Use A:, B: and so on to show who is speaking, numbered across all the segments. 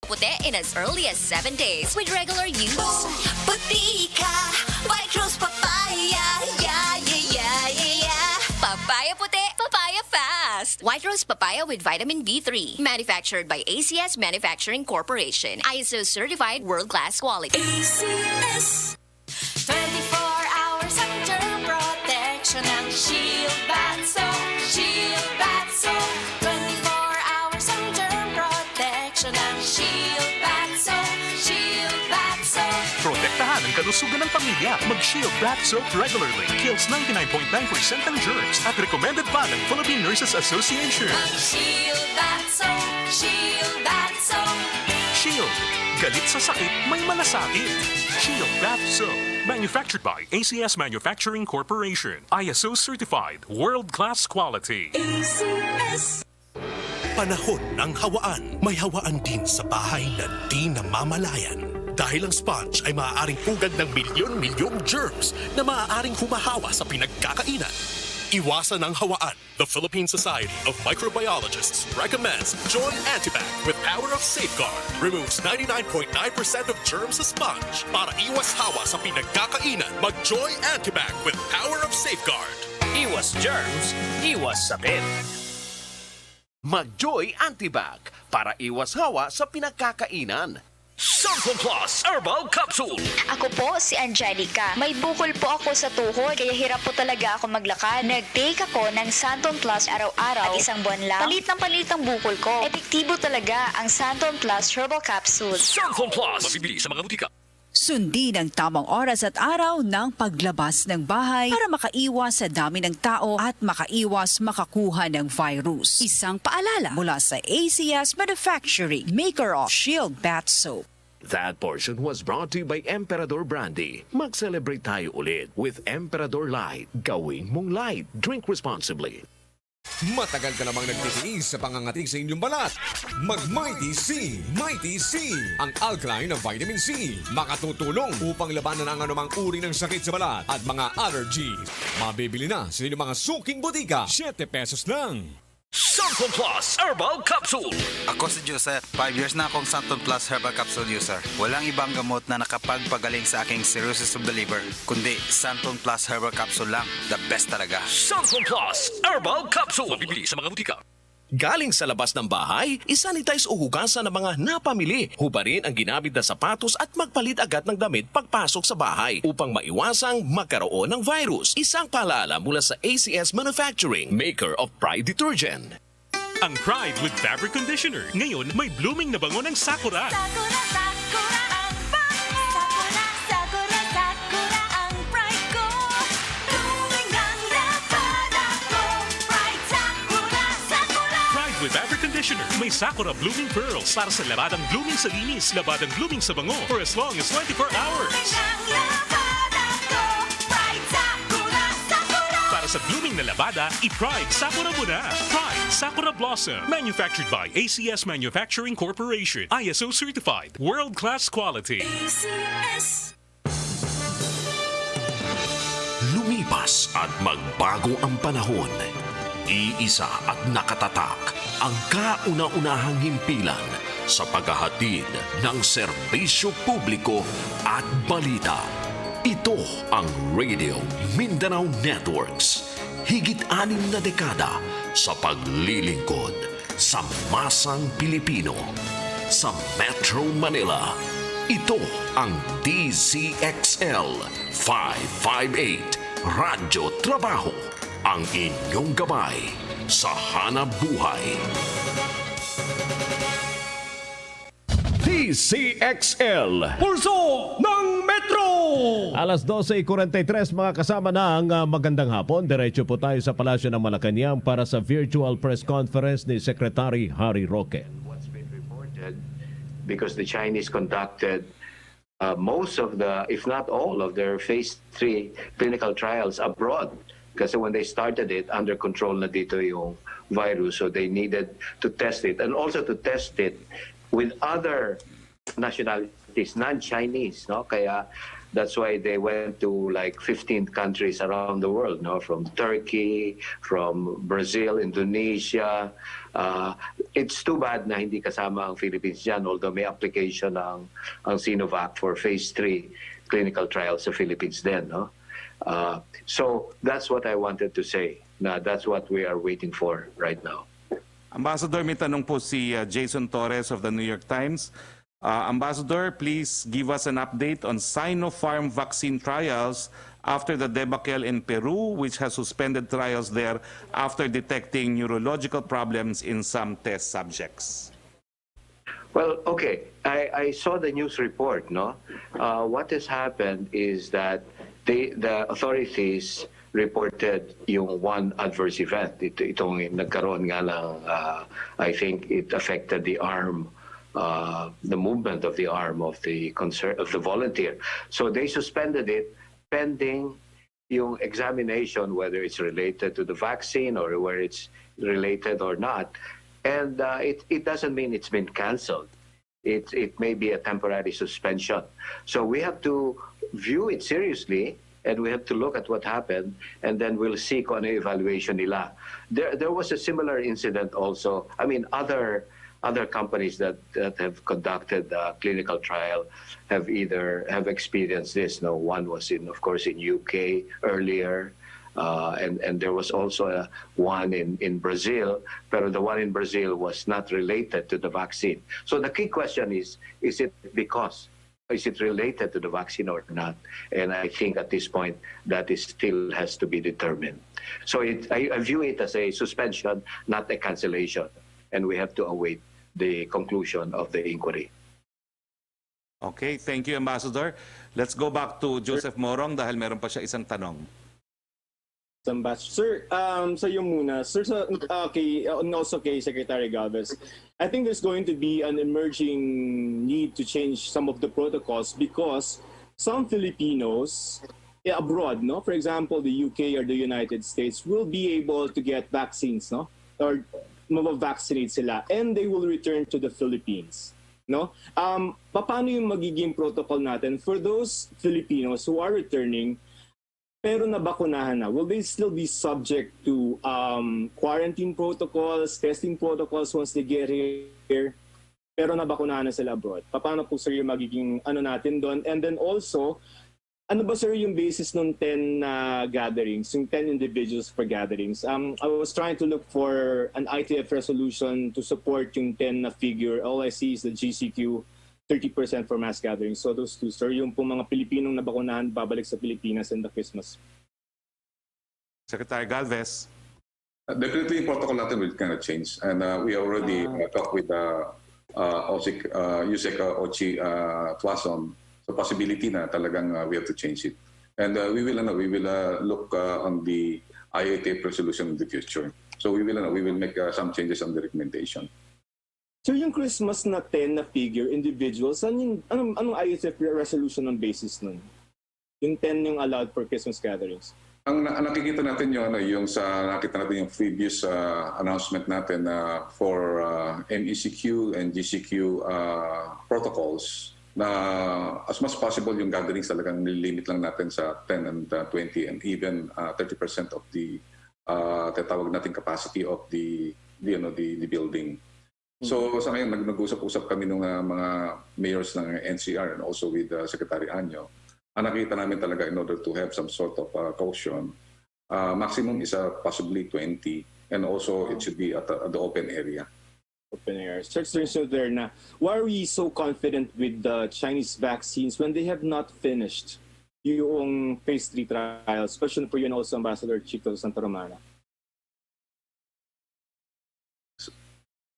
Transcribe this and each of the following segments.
A: puti in as early as 7 days with regular use.
B: Puti ka, White Rose Papaya, yeah, yeah, yeah, yeah, yeah.
A: Papaya puti, papaya fast. White Rose Papaya with vitamin B3. Manufactured by ACS Manufacturing Corporation. ISO certified world-class quality.
B: ACS 24 hours under protection ng Shield Bath Soap. Shield Bath Soap. 24 hours under protection ng Shield Bath Soap. Shield Bath Soap.
C: Protektahan ang kalusugan ng pamilya. Mag-Shield Bath Soap regularly. Kills 99.9% ng germs at recommended pa ng Philippine Nurses Association.
B: Shield Bath Soap. Shield Bath Soap.
C: Shield. Galit sa sakit, may malasakit. Shield Bath Soap. Manufactured by ACS Manufacturing Corporation. ISO certified. World-class quality.
B: ACS.
D: Panahon ng hawaan. May hawaan din sa bahay na di namamalayan. Dahil ang sponge ay maaaring pugad ng milyon-milyong germs na maaaring humahawa sa pinagkakainan. Iwasan ang hawaan. The Philippine Society of Microbiologists recommends Joy Antibac with Power of Safeguard. Removes 99.9% of germs sa sponge. Para iwas hawa sa pinagkakainan, mag-Joy Antibac with Power of Safeguard.
E: Iwas germs, iwas sakit. Mag-Joy Antibac para iwas hawa sa pinagkakainan. Santon Plus Herbal Capsule.
F: Ako po si Angelica. May bukol po ako sa tuhod, kaya hirap po talaga ako maglakad. Nag-take ako ng Santon Plus araw-araw at isang buwan lang. Palit ang bukol ko. Epektibo talaga ang Santon Plus Herbal Capsule.
E: Santon Plus. Mabibili sa mga butika.
G: Sundin ang tamang oras at araw ng paglabas ng bahay para makaiwas sa dami ng tao at makaiwas makakuha ng virus. Isang paalala mula sa ACS Manufacturing, maker of Shield Bath Soap.
H: That portion was brought to you by Emperador Brandy. Mag-celebrate tayo ulit with Emperador Light. Gawin mong light. Drink responsibly.
I: Matagal ka namang nagtitiis sa pangangatig sa inyong balat. Mag-Mighty C! Mighty C! Ang alkaline na vitamin C. Makatutulong upang labanan ang anumang uri ng sakit sa balat at mga allergies. Mabibili na sa inyong mga suking butika. 7 pesos lang.
E: Santon Plus Herbal Capsule.
J: Ako si Joseph. 5 years na akong Santon Plus Herbal Capsule user. Walang ibang gamot na nakapagpagaling sa aking cirrhosis of the liver, kundi Santon Plus Herbal Capsule lang. The best talaga.
E: Santon Plus Herbal Capsule. Mabibili sa mga butika.
D: Galing sa labas ng bahay, isanitize o hugasan ng mga napamili. Hubarin ang ginamit na sapatos at magpalit agad ng damit pagpasok sa bahay upang maiwasang magkaroon ng virus. Isang paalala mula sa ACS Manufacturing, maker of Pride Detergent.
C: Ang Pride with Fabric Conditioner. Ngayon, may blooming na bango ng Sakura.
B: Sakura, Sakura ang bango. Sakura, Sakura, Sakura ang pride ko. Blooming ang labada ko. Pride, Sakura, Sakura.
C: Pride with Fabric Conditioner. May Sakura Blooming Pearls para sa labadang blooming sa linis, labadang blooming sa bango for as long as 24 hours.
B: Blooming ang labada ko. Pride, Sakura, Sakura.
C: Para sa blooming na labada, i-Pride Sakura mo na. Pride Sakura Blossom. Manufactured by ACS Manufacturing Corporation. ISO certified. World-class quality.
B: ACS.
D: Lumipas at magbago ang panahon. Iisa at nakatatak ang kauna-unahang himpilan sa paghahatid ng serbisyo publiko at balita. Ito ang Radio Mindanao Networks. Higit 6 na dekada sa paglilingkod sa masang Pilipino. Sa Metro Manila, ito ang DZXL 558 Radyo Trabaho. Ang inyong gabay sa hanap buhay.
K: DZXL Pulso ng Metro! Alas 12:43 mga kasama na ang magandang hapon. Diretso po tayo sa Palasyo ng Malacanang para sa virtual press conference ni Secretary Harry Roque.
L: What's been reported, because the Chinese conducted most of the, if not all of their phase 3 clinical trials abroad. Kasi when they started it, under control na dito yung virus, so they needed to test it and also to test it with other nationalities, non-Chinese, no? Kaya That's why they went to like 15 countries around the world, no? From Turkey, from Brazil, Indonesia. It's too bad na hindi kasama ang Philippines dyan, although may application ang Sinovac for phase 3 clinical trials sa Philippines din, no? So that's what I wanted to say. Na that's what we are waiting for right now.
M: Ambassador, may tanong po si Jason Torres of the New York Times. Ambassador, please give us an update on Sinopharm vaccine trials after the debacle in Peru, which has suspended trials there after detecting neurological problems in some test subjects.
L: Well, okay. I saw the news report, no? What has happened is that the authorities reported yung one adverse event. Itong nagkaroon nga lang, I think it affected the arm, the movement of the arm of the volunteer. So they suspended it pending yung examination, whether it's related to the vaccine or whether it's related or not. And it doesn't mean it's been canceled. It may be a temporary suspension. So we have to view it seriously, and we have to look at what happened, and then we'll see kung ano evaluation nila. There was a similar incident also. I mean, other companies that have conducted clinical trial have experienced this. No, one was of course in UK earlier, and there was also one in Brazil, but the one in Brazil was not related to the vaccine. So the key question is it related to the vaccine or not? And I think at this point that still has to be determined. So I view it as a suspension, not a cancellation, and we have to await the conclusion of the inquiry.
M: Okay, thank you, Ambassador. Let's go back to Joseph Morong dahil meron pa siya isang tanong.
N: Sir, sa'yo muna. Sir, and also kay Secretary Galvez, I think there's going to be an emerging need to change some of the protocols because some Filipinos abroad, no, for example, the UK or the United States, will be able to get vaccines, no, or mavavaccinate sila, and they will return to the Philippines. No? Paano yung magiging protocol natin for those Filipinos who are returning pero nabakunahan na? Will they still be subject to quarantine protocols, testing protocols once they get here? Pero nabakunahan na sila abroad. Paano po, sir, yung magiging natin doon? And then also, ano ba, sir, yung basis ng 10 gatherings, yung 10 individuals per gatherings? I was trying to look for an ITF resolution to support yung 10 na figure. All I see is the GCQ, 30% for mass gatherings. So those two, sir, yung pong mga Pilipinong nabakunahan babalik sa Pilipinas in the Christmas.
M: Secretary Galvez.
O: Definitely, yung protocol natin will kind of change. And we already talked with Yusek Ochi Tuason. So possibility na talagang we have to change it. And we will look on the IATF resolution in the future. So we will make some changes on the recommendation.
N: So yung Christmas na 10 na figure, individuals, anong IATF resolution on basis nun? Yung 10 yung allowed for Christmas gatherings?
O: Ang nakikita natin yung nakita natin yung previous announcement natin for MECQ and GCQ protocols na as much possible yung gatherings talagang nilimit lang natin sa 10 and 20 and even 30% of the tatawag natin capacity of the building. So sa ngayon nag-usap-usap kami ng mga mayors ng NCR and also with Secretary Anyo. Ang nakita namin talaga in order to have some sort of caution, maximum is possibly 20 and also it should be at the open area.
N: Open air. Sir, there na, why are we so confident with the Chinese vaccines when they have not finished yung phase 3 trials? Question for you and also Ambassador Chico Santa Romana.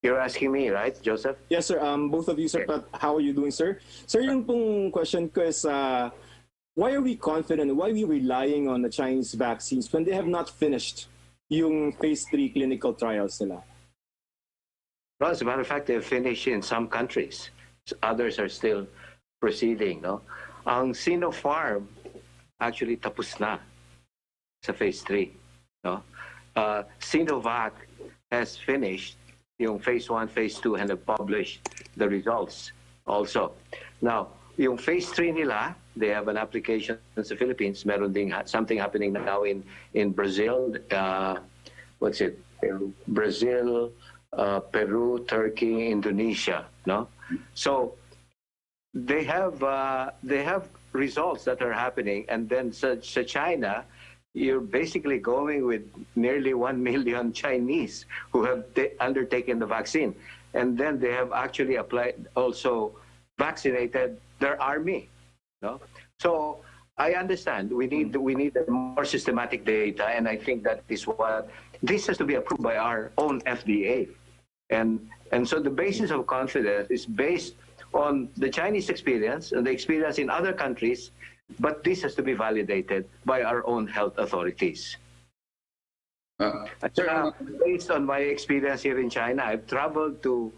L: You're asking me, right, Joseph?
N: Yes, sir. Both of you, sir. Okay. How are you doing, sir? Sir, yung pong question ko is, why are we confident? Why are we relying on the Chinese vaccines when they have not finished yung phase 3 clinical trials nila?
L: Well, as a matter of fact, they've finished in some countries. Others are still proceeding, no? Ang Sinopharm actually tapos na sa phase 3, no? Sinovac has finished yung phase 1, phase 2, and have published the results also. Now, yung phase 3 nila, they have an application sa Philippines. Meron ding something happening now in Brazil. What's it? Brazil, Peru, Turkey, Indonesia. No, so they have results that are happening, and then sa China, you're basically going with nearly 1 million Chinese who have undertaken the vaccine, and then they have actually also vaccinated their army. No, so I understand we need more systematic data, and I think that is what this has to be approved by our own FDA, and so the basis of confidence is based on the Chinese experience and the experience in other countries, but this has to be validated by our own health authorities. Based on my experience here in China, I've traveled to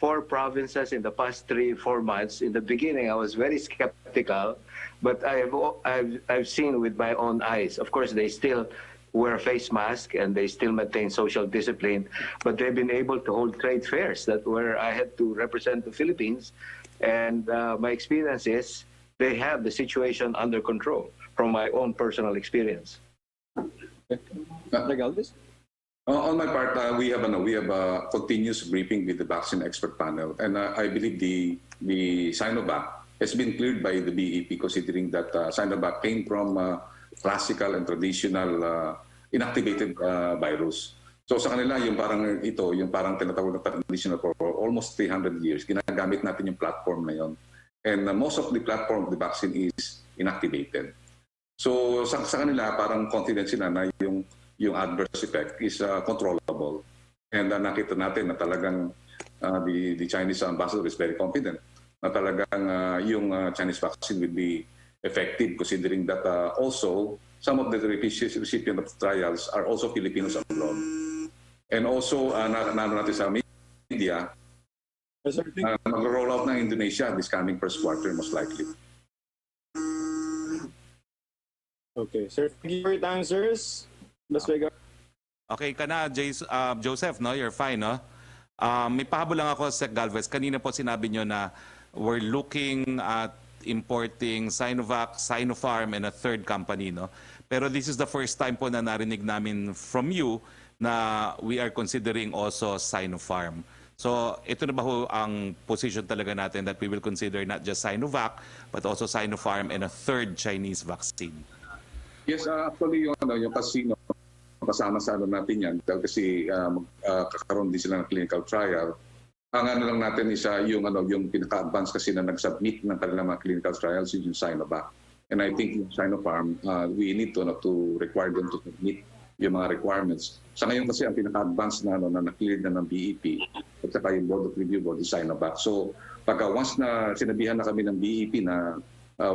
L: 4 provinces in the past 3-4 months. In the beginning, I was very skeptical, but I've seen with my own eyes. Of course, they still wear face mask and they still maintain social discipline, but they've been able to hold trade fairs where I had to represent the Philippines, and my experience is they have the situation under control from my own personal experience.
O: On my part, we have a continuous briefing with the vaccine expert panel, and I believe the Sinovac has been cleared by the BEP, considering that Sinovac came from classical and traditional inactivated virus. So sa kanila, yung parang tinatawag na traditional for almost 300 years, ginagamit natin yung platform na yun. And most of the platform of the vaccine is inactivated. So sa kanila, parang confident sila na yung adverse effect is controllable. And nakita natin na talagang the Chinese ambassador is very confident na talagang yung Chinese vaccine will be effective, considering that also some of the recipients of trials are also Filipinos abroad. And also, natin sa media, mag-roll out ng Indonesia this coming first quarter, most likely.
N: Okay, sir. Thank you for your answers.
M: Okay ka na, Joseph, no? You're fine, no? May pahabol lang ako, Sec Galvez. Kanina po sinabi nyo na we're looking at importing Sinovac, Sinopharm, and a third company, no? Pero this is the first time po na narinig namin from you na we are considering also Sinopharm. So ito na ba ho ang position talaga natin that we will consider not just Sinovac, but also Sinopharm and a third Chinese vaccine?
O: Yes, actually yung casino, kasama sa natin yan, kasi kakaroon din sila ng clinical trial. Ang lang natin is yung pinaka-advance kasi na nag-submit ng kanilang mga clinical trials yung Sinovac. And I think yung Sinopharm, we need to require them to submit yung mga requirements. Sa ngayon kasi ang pinaka-advance na na-cleared na ng BEP at saka yung Board of Review Board is Sinovac. So pagka once na sinabihan na kami ng BEP na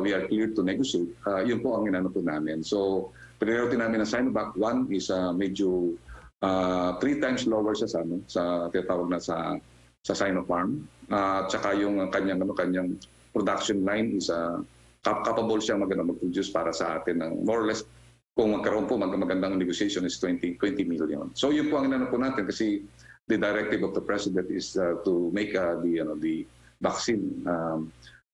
O: we are cleared to negotiate, yun po ang inano po namin. So priority namin ng Sinovac, one is medyo 3 times lower sa tinatawag na sa Sinopharm. At saka yung kanyang production line is capable siya mag-produce para sa atin ng more or less, kung magkaroon po magandang negotiation is 20 million. So yun po ang inano po natin, kasi the directive of the President is to make the vaccine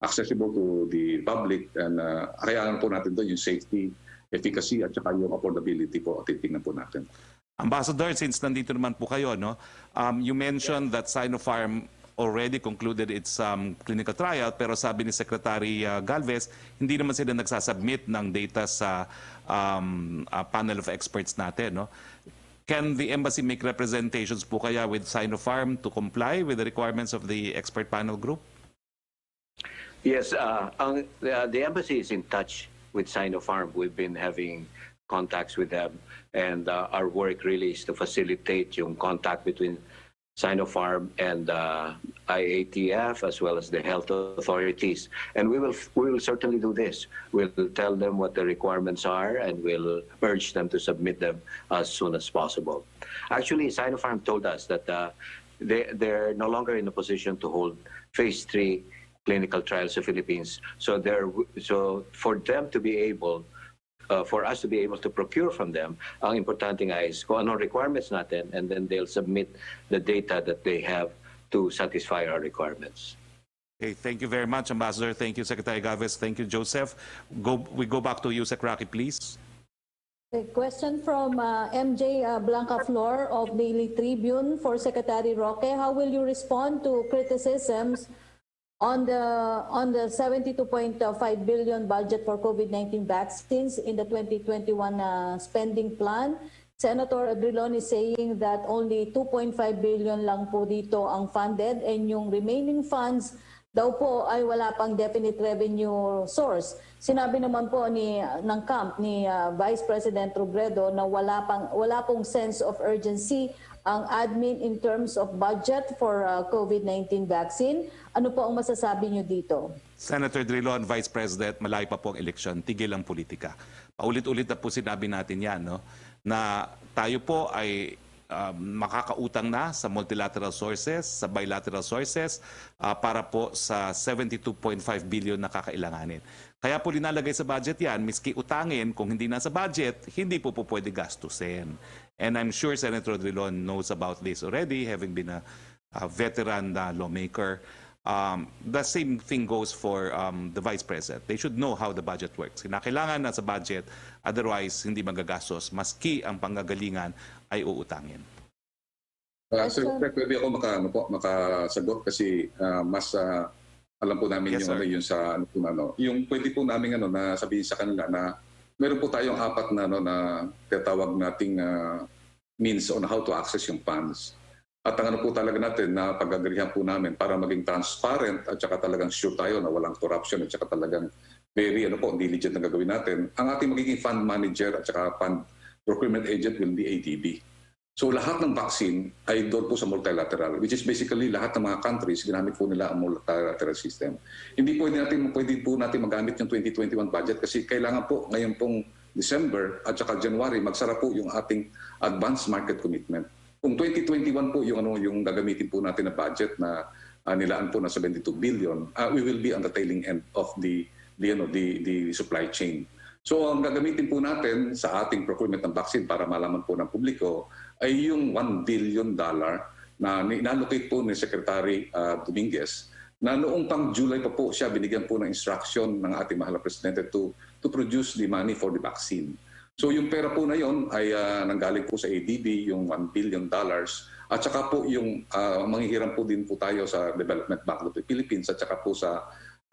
O: accessible to the public, and kaya po natin doon yung safety, efficacy at saka yung affordability po at titingnan po natin.
M: Ambassador, since nandito naman po kayo, no, you mentioned that Sinopharm already concluded its clinical trial, pero sabi ni Secretary Galvez, hindi naman sila nagsasubmit ng data sa panel of experts natin. No? Can the embassy make representations po kaya with Sinopharm to comply with the requirements of the expert panel group?
L: Yes, the embassy is in touch with Sinopharm. We've been having contacts with them, and our work really is to facilitate yung contact between Sinopharm and IATF as well as the health authorities. And we will certainly do this. We'll tell them what the requirements are, and we'll urge them to submit them as soon as possible. Actually, Sinopharm told us that they're no longer in a position to hold phase 3 clinical trials in the Philippines. So for them to be able, for us to be able to procure from them, ang importante nga is kung anong requirements natin, and then they'll submit the data that they have to satisfy our requirements.
M: Okay, thank you very much, Ambassador. Thank you, Secretary Galvez. Thank you, Joseph. We go back to you, Sec Rocky, please.
P: A question from MJ Blanca Flor of Daily Tribune for Secretary Roque. How will you respond to criticisms on the 72.5 billion budget for COVID-19 vaccines in the 2021 spending plan? Senator Drilon is saying that only 2.5 billion lang po dito ang funded and yung remaining funds daw po ay wala pang definite revenue source. Sinabi naman po ng camp ni Vice President Robredo na wala pong sense of urgency ang admin in terms of budget for COVID-19 vaccine. Ano po ang masasabi niyo dito?
M: Senator Drilon, Vice President, malayo pa po ang eleksyon, tigil ang politika. Paulit-ulit na po sinabi natin yan, no? Na tayo po ay makakautang na sa multilateral sources, sa bilateral sources, para po sa 72.5 billion na kakailanganin. Kaya po linalagay sa budget yan, miski utangin, kung hindi na sa budget, hindi po pwede gastusin. And I'm sure Senator Drilon knows about this already, having been a veteran lawmaker. The same thing goes for the Vice President. They should know how the budget works. Kinakailangan na sa budget, otherwise hindi magagastos, maski ang panggagalingan ay uutangin.
O: Sir, pwede ako makasagot kasi mas alam po namin
M: Yes,
O: yung
M: sir.
O: yung sa yung pwede po namin na sabihin sa kanila na meron po tayong apat na na tinatawag nating means on how to access yung funds. At ang po talaga natin na pag-agrihan po namin para maging transparent at saka talagang sure tayo na walang corruption at saka talagang very diligent na gagawin natin. Ang ating magiging fund manager at saka fund procurement agent will be ADB. So lahat ng vaccine ay doon po sa multilateral, which is basically lahat ng mga countries, ginamit po nila ang multilateral system. Hindi pwede po natin magamit yung 2021 budget kasi kailangan po ngayon pong December at saka January magsara po yung ating advance market commitment. Kung 2021 po yung gagamitin po natin na budget na nilaan po na 72 billion, we will be on the tailing end of the supply chain. So ang gagamitin po natin sa ating procurement ng vaccine para malaman po ng publiko ay yung $1 billion na inallocate po ni Secretary Dominguez na noong pang July pa po siya binigyan po ng instruction ng ating mahal na presidente to produce the money for the vaccine. So yung pera po na yon ay nanggaling po sa ADB, yung $1 billion at saka po yung manghihiram po din po tayo sa Development Bank of the Philippines at saka po sa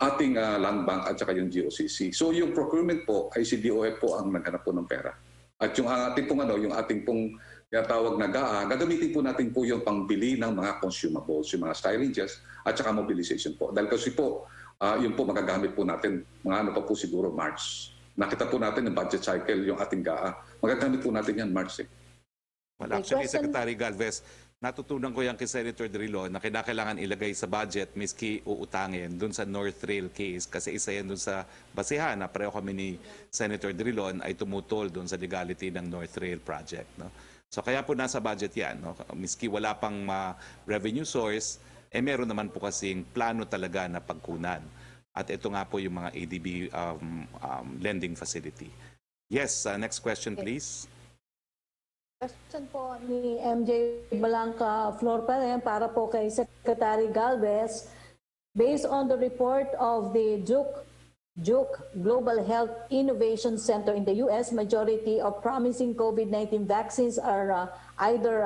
O: ating land bank at saka yung GOCC. So yung procurement po ay si DOF po ang naghanap po ng pera. At yung ating pong yung ating pong tinatawag na GAA, gagamitin po natin po yung pangbili ng mga consumables, yung mga styrages at saka mobilization po. Dahil kasi po, yun po magagamit po natin mga pa po siguro March. Nakita po natin yung budget cycle, yung ating GAA. Magagamit po natin yan March.
M: Well, actually, Secretary Galvez, natutunan ko yan kay Senator Drilon na kinakailangan ilagay sa budget miski uutangin dun sa North Rail case kasi isa yan dun sa basihan na pareho kami ni Senator Drilon ay tumutol dun sa legality ng North Rail project. No? So kaya po nasa budget yan. No? Miski wala pang revenue source, meron naman po kasing plano talaga na pagkunan. At ito nga po yung mga ADB lending facility. Yes, next question please.
P: Question po ni MJ Blanca Flor pa rin para po kay Secretary Galvez. Based on the report of the Duke Global Health Innovation Center in the U.S., majority of promising COVID-19 vaccines are either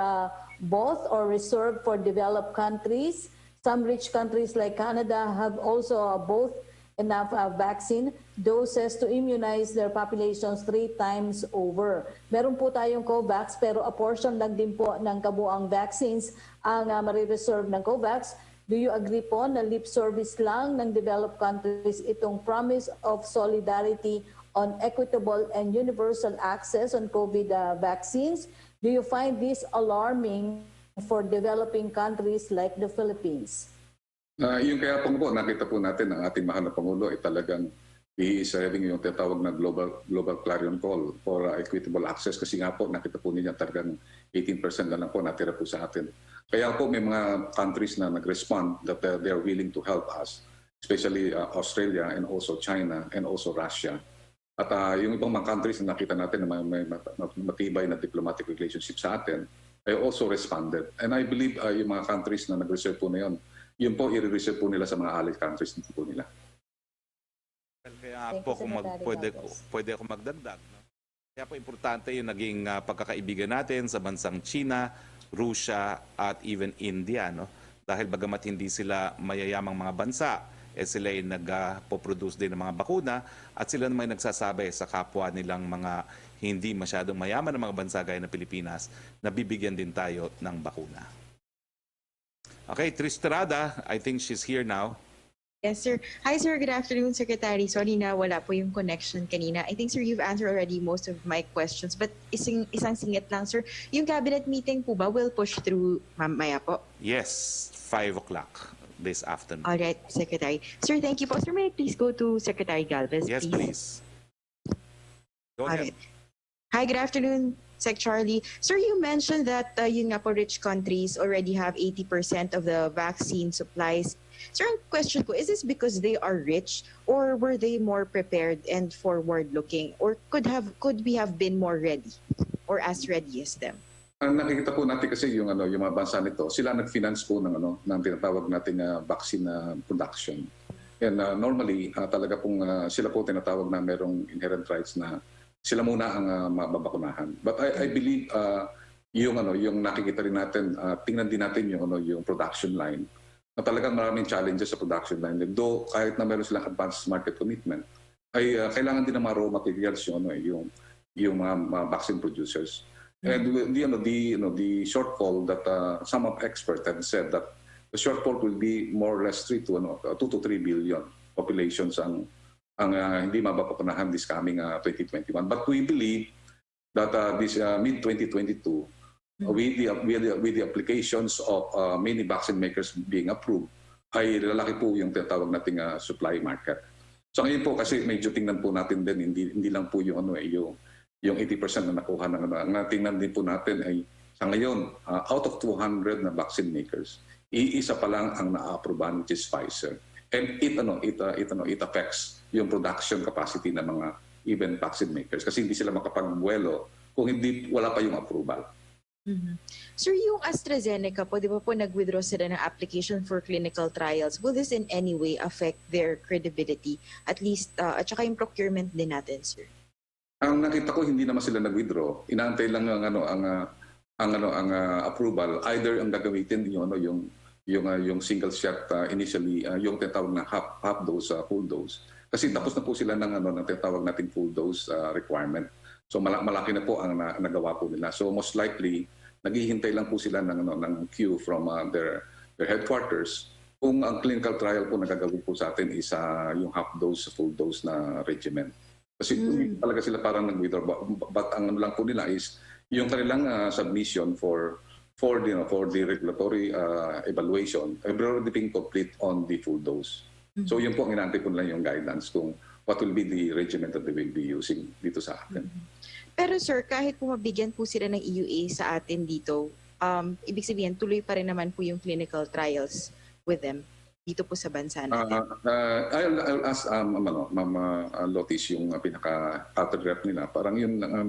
P: both or reserved for developed countries. Some rich countries like Canada have also both enough vaccine doses to immunize their populations 3 times over. Meron po tayong COVAX pero a portion lang din po ng kabuang vaccines ang marireserve ng COVAX. Do you agree po na lip service lang ng developed countries itong promise of solidarity on equitable and universal access on COVID vaccines? Do you find this alarming for developing countries like the Philippines?
O: Yung kaya po nakita po natin ang ating mahal na Pangulo ay talagang he is having yung tinatawag na global clarion call for equitable access kasi nga po nakita po niya talagang 18% na lang po natira po sa atin. Kaya po may mga countries na nag-respond that they are willing to help us, especially Australia and also China and also Russia. At yung ibang mga countries na nakita natin na may matibay na diplomatic relationship sa atin ay also responded. And I believe yung mga countries na nag-reserve po na yun yun po i-reserve po nila sa mga allied countries po nila.
M: Kaya
P: Thank
M: po
P: you, Secretary
M: pwede ako magdagdag. No? Kaya po importante yung naging pagkakaibigan natin sa bansang China, Russia at even India. No? Dahil bagamat hindi sila mayayamang mga bansa, sila ay nagpo-produce din ng mga bakuna at sila naman nagsasabi sa kapwa nilang mga hindi masyadong mayaman ng mga bansa gaya ng Pilipinas na bibigyan din tayo ng bakuna. Okay, Tristrada, I think she's here now.
Q: Yes, sir. Hi, sir. Good afternoon, Secretary. Sorry na wala po yung connection kanina. I think, sir, you've answered already most of my questions. But isang singit lang, sir. Yung cabinet meeting po ba will push through mamaya po?
M: Yes, 5 o'clock this afternoon.
Q: All right, Secretary. Sir, thank you po. Sir, may I please go to Secretary Galvez,
M: Yes, please. Go
Q: All
M: ahead.
Q: right. Hi, good afternoon, Sec Charlie. Sir, you mentioned that yun nga po, rich countries already have 80% of the vaccine supplies. Sir, ang question ko, is this because they are rich or were they more prepared and forward-looking? Or could we have been more ready or as ready as them?
O: Ang nakikita po natin kasi yung mga bansa nito, sila nag-finance po ng tinatawag nating vaccine production. And normally talaga pong sila po tinatawag na merong inherent rights na sila muna ang mababakunahan. But I believe yung nakikita rin natin, tingnan din natin yung production line. Na talagang maraming challenges sa production line. Though kahit na meron silang advanced market commitment, ay kailangan din ng mga raw materials yung mga vaccine producers. And the shortfall that some of experts have said that the shortfall will be more or less 2 to 3 billion populations ang hindi mababakunahan this coming 2021. But we believe that this mid-2022, with the applications of many vaccine makers being approved, ay lalaki po yung tinatawag nating supply market. So ngayon po kasi medyo tingnan po natin din, hindi lang po yung 80% na nakuha ang tingnan din po natin ay sa ngayon, out of 200 na vaccine makers, iisa pa lang ang na-approvean, which is Pfizer. And it affects yung production capacity ng mga even vaccine makers kasi hindi sila makapagbuelo kung wala pa yung approval.
Q: Mm-hmm. Sir, yung AstraZeneca po, di ba po nag-withdraw sila ng application for clinical trials? Will this in any way affect their credibility? At least, at saka yung procurement din natin, sir?
O: Ang nakita ko, hindi naman sila nag-withdraw. Inaantay lang ang approval. Either ang gagamitin yung single shot initially, yung tinatawag na half dose, full dose. Kasi tapos na po sila ng tinatawag natin full dose requirement. So malaki na po ang nagawa po nila. So most likely, naghihintay lang po sila ng queue from their headquarters kung ang clinical trial po nagagawin po sa atin is yung half dose, full dose na regimen. Kasi talaga sila parang nag-withdraw. But ang lang po nila is yung kanilang submission for the regulatory evaluation ay already being complete on the full dose. So yun po ang inaantay po nila yung guidance kung what will be the regimen that they will be using dito sa atin.
Q: Pero sir, kahit po mabigyan po sila ng EUA sa atin dito, ibig sabihin tuloy pa rin naman po yung clinical trials with them dito po sa bansa natin.
O: I'll ask Ma'am Lotis yung pinaka-outer rep nila. Parang yun na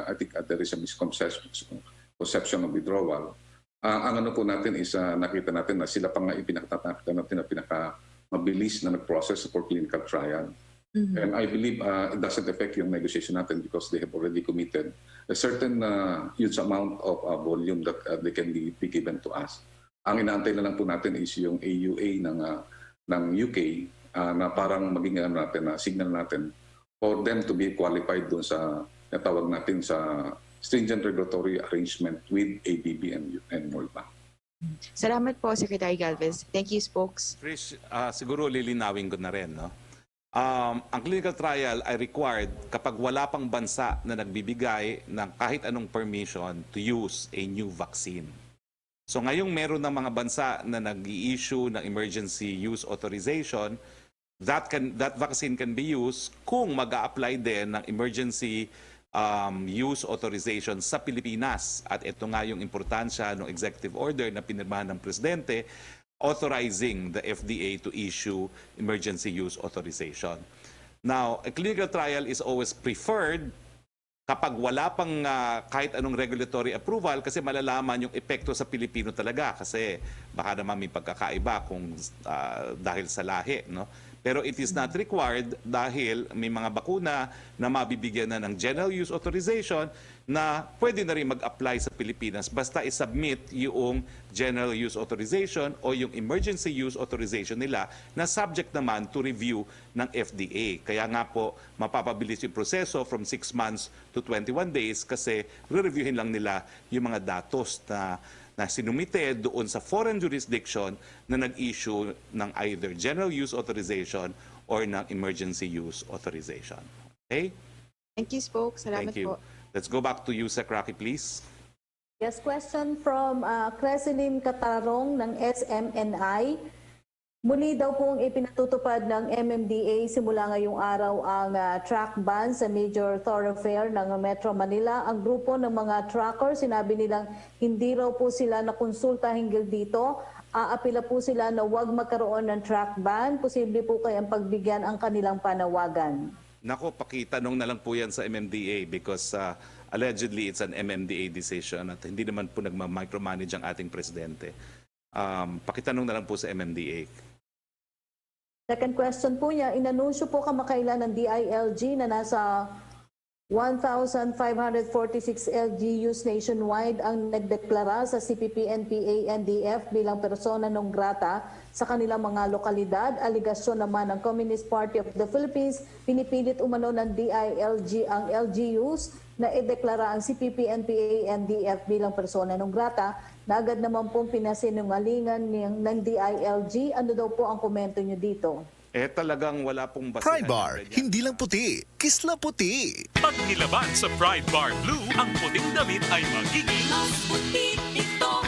O: I think there is a misconception of withdrawal. Ang po natin is nakita natin na sila pa nga ipinakatatakta natin na pinaka-mabilis na nag-process for clinical trial. Mm-hmm. And I believe it doesn't affect yung negotiation natin because they have already committed a certain huge amount of volume that they can be given to us. Ang inaantay na lang po natin is yung AUA ng UK na parang maging signal natin for them to be qualified doon sa natawag natin sa stringent regulatory arrangement with ABB and World Bank.
Q: Salamat po, Secretary Galvez. Thank you, spokes.
M: Trish, siguro lilinawin ko na rin, no? Ang clinical trial ay required kapag wala pang bansa na nagbibigay ng kahit anong permission to use a new vaccine. So ngayong meron ng mga bansa na nag-i-issue ng emergency use authorization, that vaccine can be used kung mag-a-apply din ng emergency use authorization sa Pilipinas. At ito nga yung importansya ng executive order na pinirmahan ng Presidente authorizing the FDA to issue emergency use authorization. Now, a clinical trial is always preferred kapag wala pang kahit anong regulatory approval, kasi malalaman yung epekto sa Pilipino talaga, kasi baka naman may pagkakaiba kung dahil sa lahi, no? Pero it is not required dahil may mga bakuna na mabibigyan na ng general use authorization na pwede na rin mag-apply sa Pilipinas basta isubmit yung general use authorization o yung emergency use authorization nila na subject naman to review ng FDA. Kaya nga po, mapapabilis yung proseso from 6 months to 21 days kasi re-reviewin lang nila yung mga datos na sinumite doon sa foreign jurisdiction na nag-issue ng either general use authorization or ng emergency use authorization. Okay?
Q: Thank you, Spoke. Salamat
M: Thank you.
Q: po.
M: Let's go back to you, Sec. Rocky, please.
P: Yes, question from Creseline Catarong ng SMNI. Muli daw pong ipinatutupad ng MMDA simula ngayong araw ang track ban sa major thoroughfare ng Metro Manila. Ang grupo ng mga trucker, sinabi nilang hindi raw po sila nakonsulta hinggil dito. Aapila po sila na huwag magkaroon ng track ban. Posible po kayang pagbigyan ang kanilang panawagan.
M: Nako, pakitanong na lang po yan sa MMDA because allegedly it's an MMDA decision at hindi naman po nagma-micromanage ang ating presidente. Pakitanong na lang po sa MMDA.
P: Second question po niya, inanunsyo po kamakailan ng DILG na nasa 1,546 LGUs nationwide ang nagdeklara sa CPP-NPA-NDF bilang persona non grata sa kanilang mga lokalidad. Aligasyon naman ng Communist Party of the Philippines, pinipilit umano ng DILG ang LGUs na ideklara ang CPP-NPA-NDF bilang persona non grata na agad naman pong pinasinungalingan ng DILG. Ano daw po ang komento niyo dito?
M: Talagang wala pong basihan.
D: Pride Bar, hindi lang puti, kisla puti.
C: Pag nilaban sa Pride Bar Blue, ang puting damit ay magiging
B: Mas puti ito.